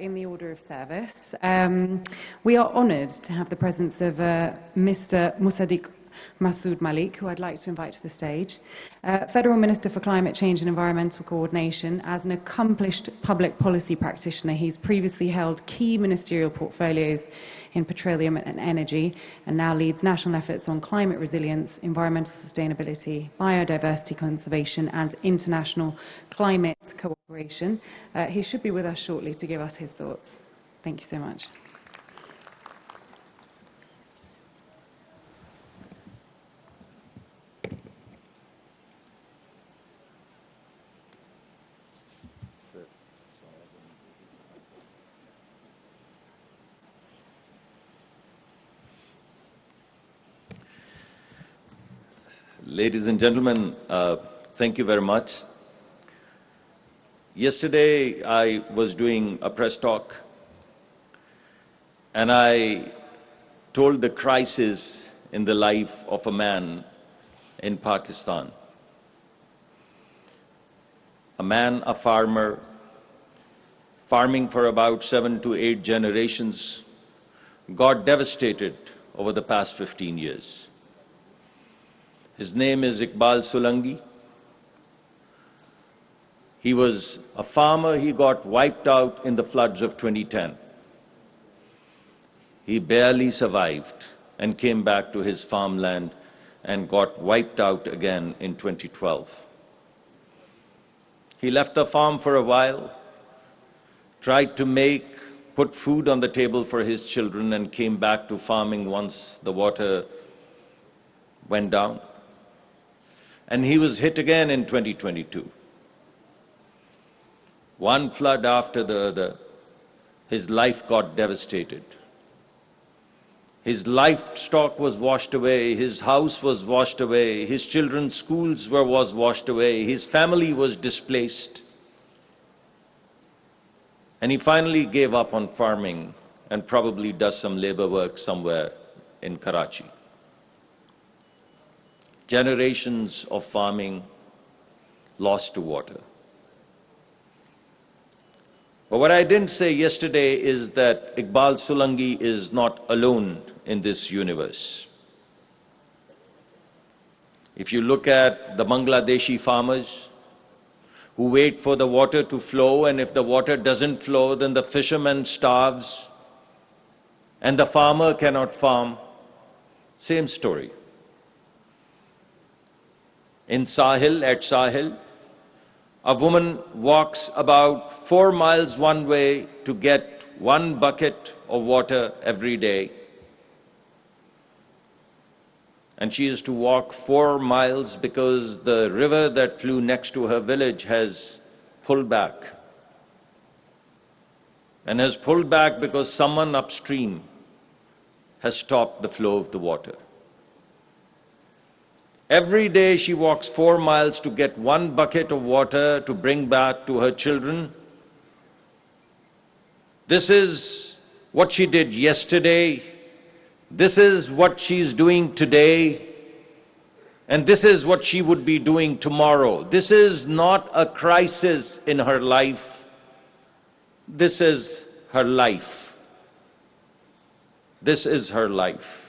in the order of service. We are honoured to have the presence of Mr. Musadik Malik, who I'd like to invite to the stage. Federal Minister for Climate Change and Environmental Coordination. As an accomplished public policy practitioner, he's previously held key ministerial portfolios in petroleum and energy, and now leads national efforts on climate resilience, environmental sustainability, biodiversity conservation, and international climate cooperation. He should be with us shortly to give us his thoughts. Thank you so much. Ladies and gentlemen, thank you very much. Yesterday, I was doing a press talk, and I told the crisis in the life of a man in Pakistan. A man, a farmer, farming for about 7 to 8 generations, got devastated over the past 15 years. His name is Iqbal Solanki. He was a farmer. He got wiped out in the floods of 2010. He barely survived and came back to his farmland and got wiped out again in 2012. He left the farm for a while, tried to put food on the table for his children, and came back to farming once the water went down. And he was hit again in 2022. One flood after the other, his life got devastated. His livestock was washed away, his house was washed away, his children's schools was washed away, his family was displaced. And he finally gave up on farming and probably does some labor work somewhere in Karachi. Generations of farming lost to water. But what I didn't say yesterday is that Iqbal Solanki is not alone in this universe. If you look at the Bangladeshi farmers who wait for the water to flow, and if the water doesn't flow, then the fisherman starves and the farmer cannot farm. Same story. In Sahil, at Sahil, a woman walks about 4 miles one way to get 1 bucket of water every day. And she is to walk 4 miles because the river that flew next to her village has pulled back. And has pulled back because someone upstream has stopped the flow of the water. Every day she walks 4 miles to get 1 bucket of water to bring back to her children. This is what she did yesterday. This is what she's doing today. And this is what she would be doing tomorrow. This is not a crisis in her life. This is her life. This is her life.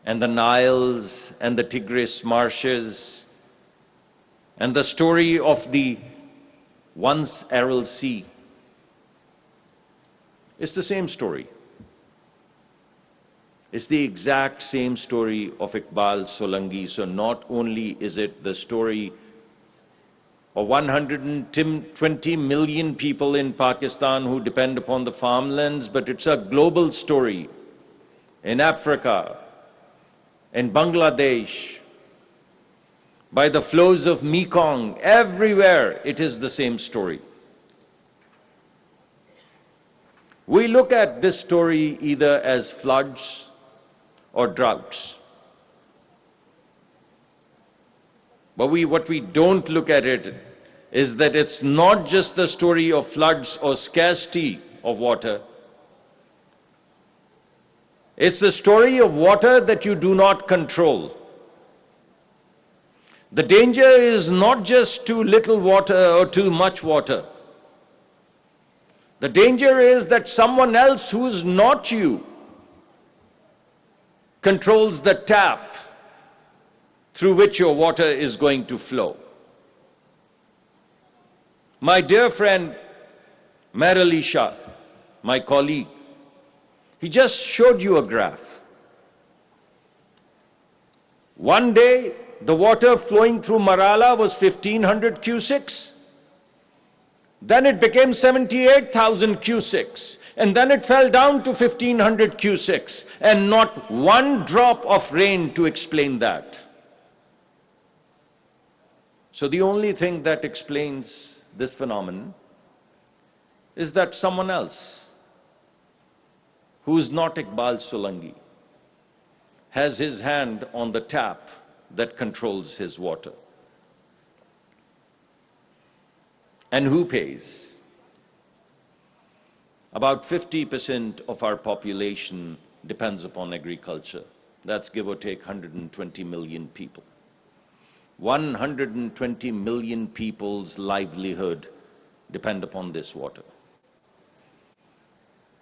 And the Niles and the Tigris marshes and the story of the once Aral Sea. It's the same story. It's the exact same story of Iqbal Solanki. So not only is it the story of 120 million people in Pakistan who depend upon the farmlands, but it's a global story in Africa, in Bangladesh, by the flows of Mekong, everywhere it is the same story. We look at this story either as floods or droughts. But what we don't look at it is that it's not just the story of floods or scarcity of water. It's the story of water that you do not control. The danger is not just too little water or too much water. The danger is that someone else who is not you controls the tap through which your water is going to flow. My dear friend, Ishaq, my colleague, he just showed you a graph. One day, the water flowing through Marala was 1,500 cusics. Then it became 78,000 cusics. And then it fell down to 1,500 cusics. And not one drop of rain to explain that. So the only thing that explains this phenomenon is that someone else, who is not Iqbal Solanki, has his hand on the tap that controls his water. And who pays? About 50% of our population depends upon agriculture. That's give or take 120 million people. 120 million people's livelihood depend upon this water.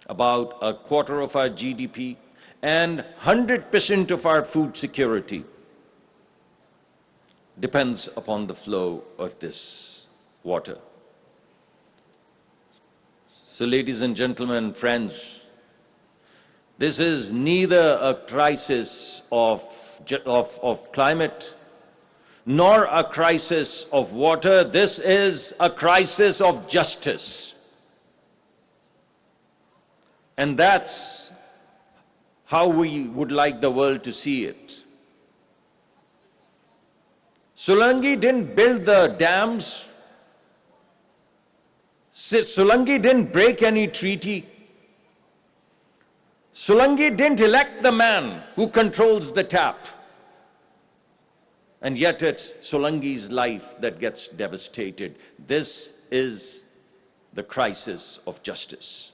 About a quarter of our GDP and 100% of our food security depends upon the flow of this water. So, ladies and gentlemen, friends, this is neither a crisis of climate nor a crisis of water. This is a crisis of justice. And that's how we would like the world to see it. Solanki didn't build the dams. Solanki didn't break any treaty. Solanki didn't elect the man who controls the tap. And yet it's Solanki's life that gets devastated. This is the crisis of justice.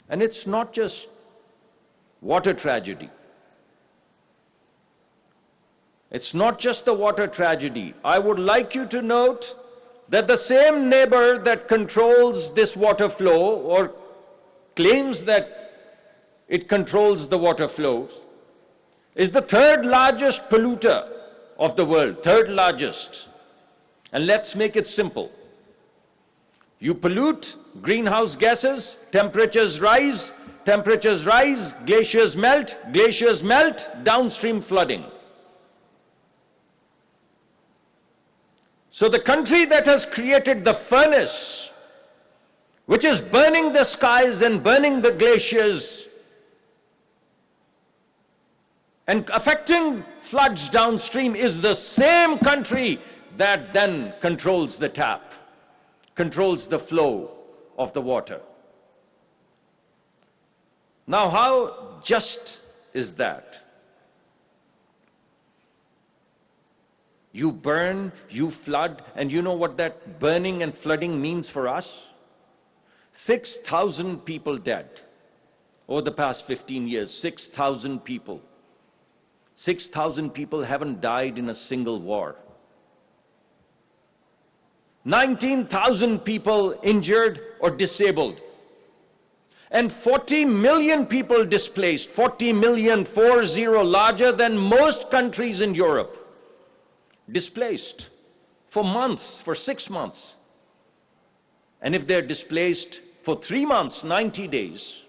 And it's not just water tragedy. It's not just the water tragedy. I would like you to note that the same neighbor that controls this water flow or claims that it controls the water flows is the third largest polluter of the world, third largest. And let's make it simple. You pollute, greenhouse gases, temperatures rise, glaciers melt, downstream flooding. So the country that has created the furnace, which is burning the skies and burning the glaciers and affecting floods downstream, is the same country that then controls the tap, controls the flow of the water. Now, how just is that? You burn, you flood, and you know what that burning and flooding means for us? 6,000 people dead over the past 15 years. 6,000 people. 6,000 people haven't died in a single war. 19,000 people injured or disabled. And 40 million people displaced. 40 million, 40, larger than most countries in Europe. Displaced for months, for 6 months. And if they're displaced for 3 months, 90 days,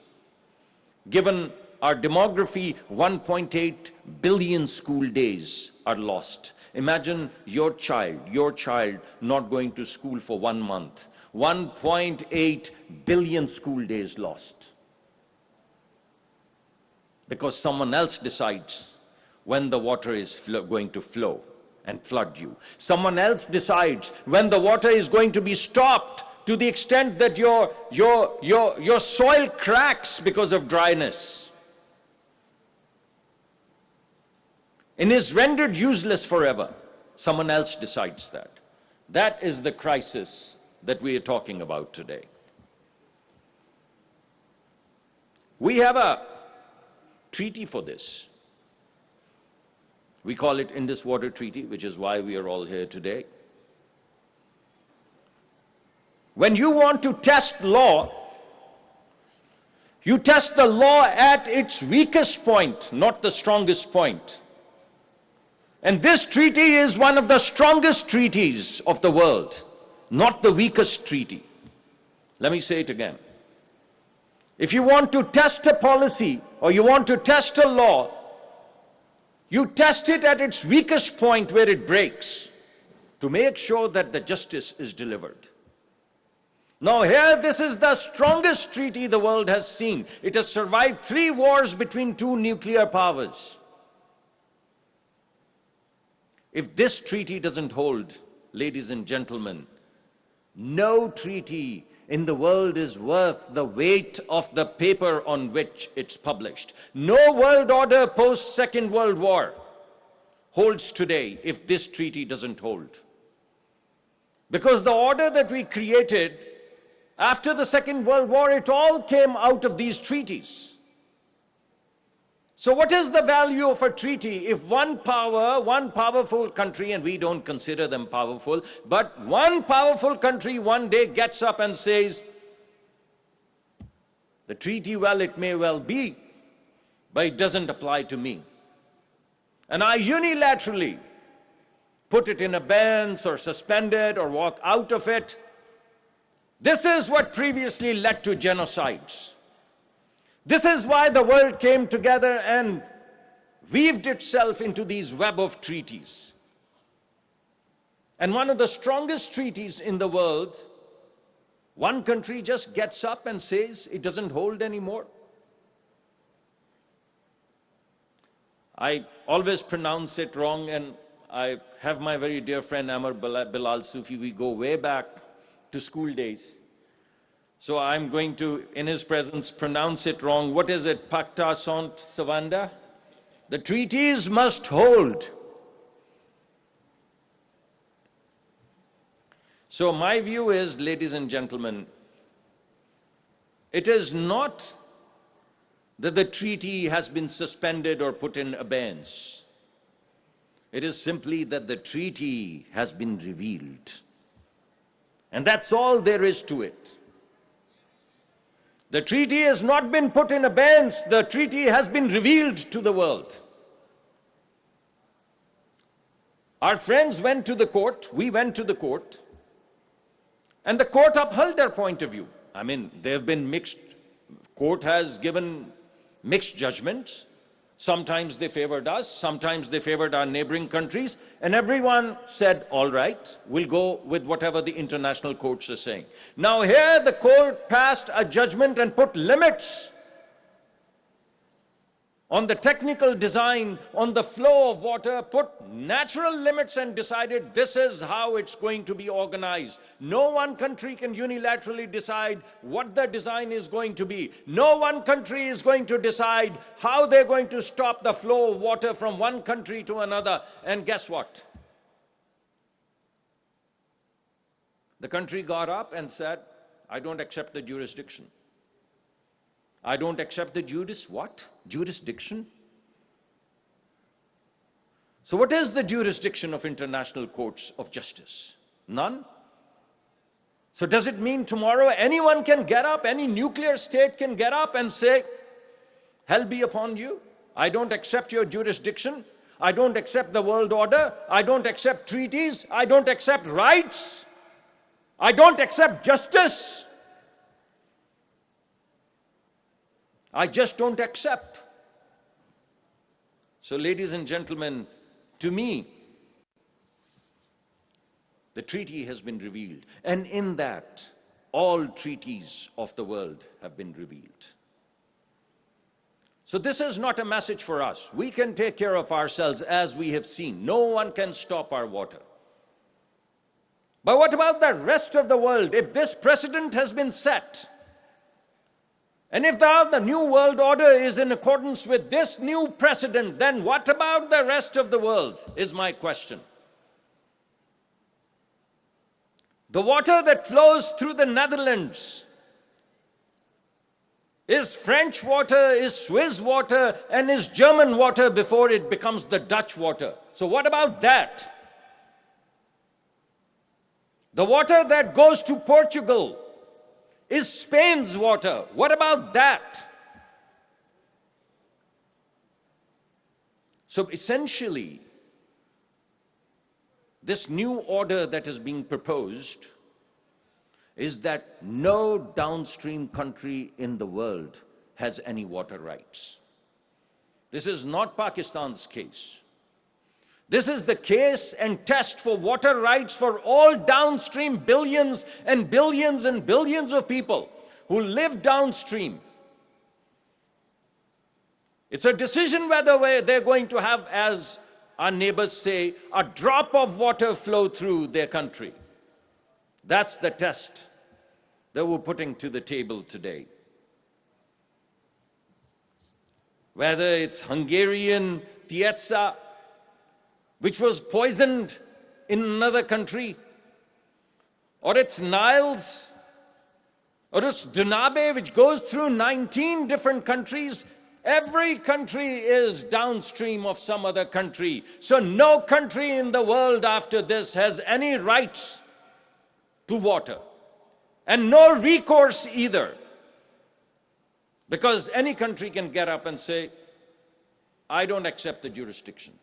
given our demography, 1.8 billion school days are lost. Imagine your child not going to school for 1 month. 1.8 billion school days lost. Because someone else decides when the water is going to flow and flood you. Someone else decides when the water is going to be stopped to the extent that your soil cracks because of dryness and is rendered useless forever. Someone else decides that. That is the crisis that we are talking about today. We have a treaty for this. We call it Indus Waters Treaty, which is why we are all here today. When you want to test law, you test the law at its weakest point, not the strongest point. And this treaty is one of the strongest treaties of the world, not the weakest treaty. Let me say it again. If you want to test a policy or you want to test a law, you test it at its weakest point where it breaks to make sure that the justice is delivered. Now here, this is the strongest treaty the world has seen. It has survived 3 wars between 2 nuclear powers. If this treaty doesn't hold, ladies and gentlemen, no treaty in the world is worth the weight of the paper on which it's published. No world order post-Second World War holds today if this treaty doesn't hold. Because the order that we created after the Second World War, it all came out of these treaties. So what is the value of a treaty if one powerful country, and we don't consider them powerful, but one powerful country one day gets up and says, the treaty, well, it may well be, but it doesn't apply to me. And I unilaterally put it in abeyance or suspend it or walk out of it. This is what previously led to genocides. This is why the world came together and weaved itself into these web of treaties. And one of the strongest treaties in the world, one country just gets up and says it doesn't hold anymore. I always pronounce it wrong, and I have my very dear friend Amar Bilal Sufi. We go way back to school days. So I'm going to, in his presence, pronounce it wrong. What is it? Pacta sunt servanda? The treaties must hold. So my view is, ladies and gentlemen, it is not that the treaty has been suspended or put in abeyance. It is simply that the treaty has been revealed. And that's all there is to it. The treaty has not been put in abeyance. The treaty has been revealed to the world. Our friends went to the court, we went to the court, and the court upheld their point of view. I mean, there have been court has given mixed judgments. Sometimes they favored us, sometimes they favored our neighboring countries, and everyone said, all right, we'll go with whatever the international courts are saying. Now here the court passed a judgment and put limits on the technical design, on the flow of water, put natural limits and decided this is how it's going to be organized. No one country can unilaterally decide what the design is going to be. No one country is going to decide how they're going to stop the flow of water from one country to another. And guess what? The country got up and said, I don't accept the jurisdiction. I don't accept the jurisdiction? So what is the jurisdiction of international courts of justice? None. So does it mean tomorrow anyone can get up, any nuclear state can get up and say, hell be upon you, I don't accept your jurisdiction, I don't accept the world order, I don't accept treaties, I don't accept rights, I don't accept justice. I just don't accept. So, ladies and gentlemen, to me, the treaty has been revealed. And in that, all treaties of the world have been revealed. So this is not a message for us. We can take care of ourselves as we have seen. No one can stop our water. But what about the rest of the world? If this precedent has been set, and if the new world order is in accordance with this new precedent, then what about the rest of the world, is my question. The water that flows through the Netherlands is French water, is Swiss water, and is German water before it becomes the Dutch water. So what about that? The water that goes to Portugal is Spain's water. What about that? So essentially, this new order that is being proposed is that no downstream country in the world has any water rights. This is not Pakistan's case. This is the case and test for water rights for all downstream billions and billions and billions of people who live downstream. It's a decision whether they're going to have, as our neighbors say, a drop of water flow through their country. That's the test that we're putting to the table today. Whether it's Hungarian Tiesa, which was poisoned in another country, or it's Niles, or it's Dunabe, which goes through 19 different countries. Every country is downstream of some other country. So no country in the world after this has any rights to water. And no recourse either. Because any country can get up and say, I don't accept the jurisdiction.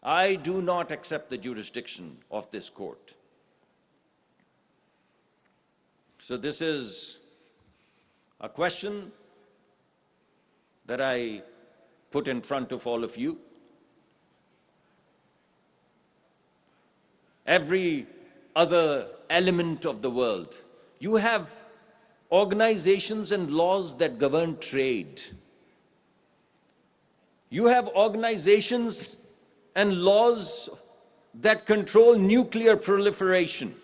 I do not accept the jurisdiction of this court. So this is a question that I put in front of all of you. Every other element of the world, you have organizations and laws that govern trade. You have organizations and laws that control nuclear proliferation.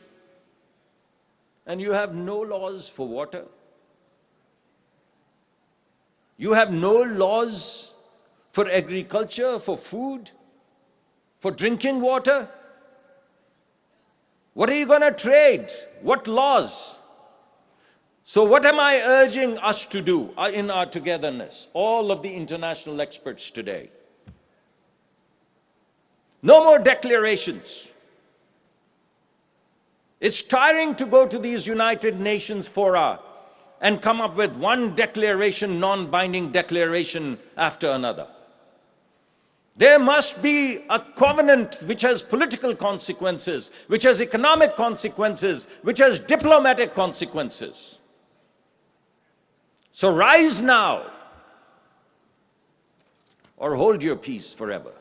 And you have no laws for water. You have no laws for agriculture, for food, for drinking water. What are you going to trade? What laws? So what am I urging us to do in our togetherness, all of the international experts today? No more declarations. It's tiring to go to these United Nations fora and come up with one declaration, non-binding declaration after another. There must be a covenant which has political consequences, which has economic consequences, which has diplomatic consequences. So rise now, or hold your peace forever.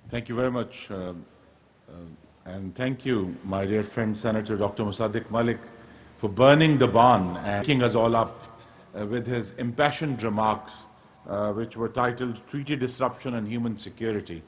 Thank you very much. And thank you, my dear friend Senator Dr. Musadik Malik, for burning the barn and waking us all up with his impassioned remarks, which were titled Treaty Disruption and Human Security.